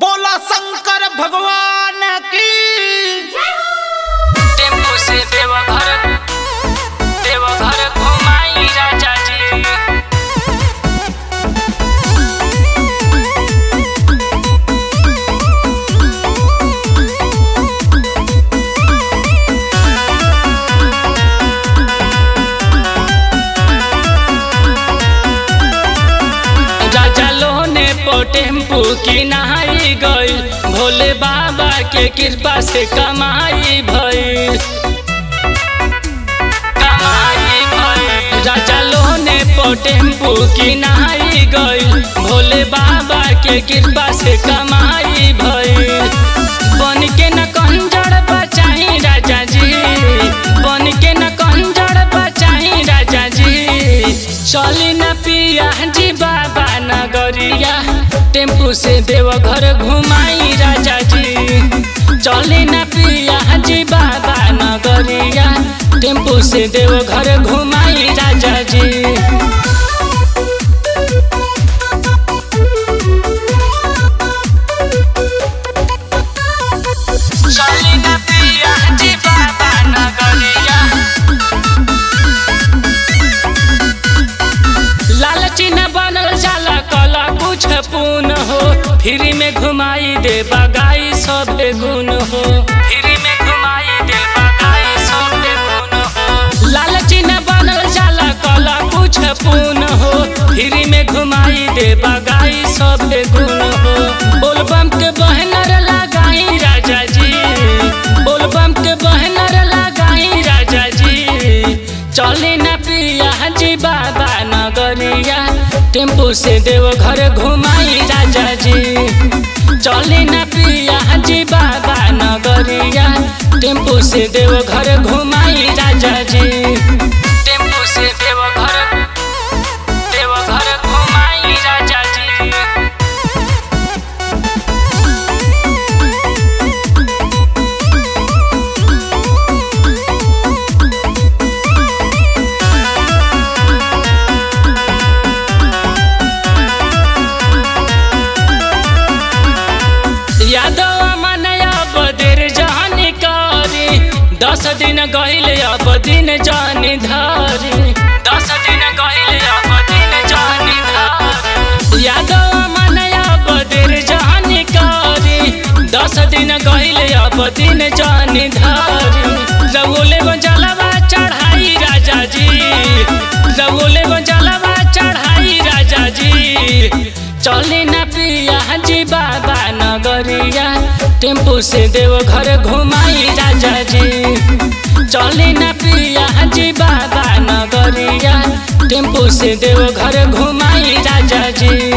बोला शंकर भगवान की। टेम्पो से देवघर घुमाई राजा जी। टेम्पू की नहाई गई, भोले बाबा के कृपा से कमाई भई। राजा लोने पर टेम्पू की नहाई गई, भोले बाबा के कृपा से कमाई भई। बन के न कंजर बचाई राजा जी, बन के न कंजर बचाई राजा जी। चली न पिया जी बाबा नगरिया, टेम्पू से देवघर घुमाई राजा जी। चली न पिया जी बाबा नगरिया, टेम्पू से देवघर घुमाई राजा जी। चली न पिया जी बाबा नगरिया, लालची न बनल जाला कला कुछ पून हो। फ्री में घुमाई दे बगाई सब गुण हो, फ्री में घुमाई दे बगाई सब गुण हो। लालची न बनल जाला कला कुछ पून हो, फ्री में घुमाई दे बगाई सब गुण हो। बोलबम के बहनर लगाई राजा जी, बोलबम के बहनर लगाई राजा जी। चली न पिया जी बाबा नगरिया, टेम्पू से देवघर घुमाई राजा जी। चली न पिया जी बाबा नगरिया, टेम्पू से देवघर घुमाई राजा जी। टेम्पू से देवघर घुमाई राजा जी। यादव मनया बदेर जानी कारी, 10 दिन गहिले अब दिन जानी धारी। 10 दिन गहिले अब दिन जानी धारी। यादव मनया बदेर जानी कारी, 10 दिन गहिले अब दिन जानी धारी। रउले जलवा चढ़ाई राजा जी, रउले जलवा चढ़ाई राजा जी। चली न पिया जी बाबा नगरिया, टेम्पू से देवघर घुमाई राजा जी। चली न पिया जी बाबा नगरिया, टेम्पू से देवघर घुमाई राजा जी।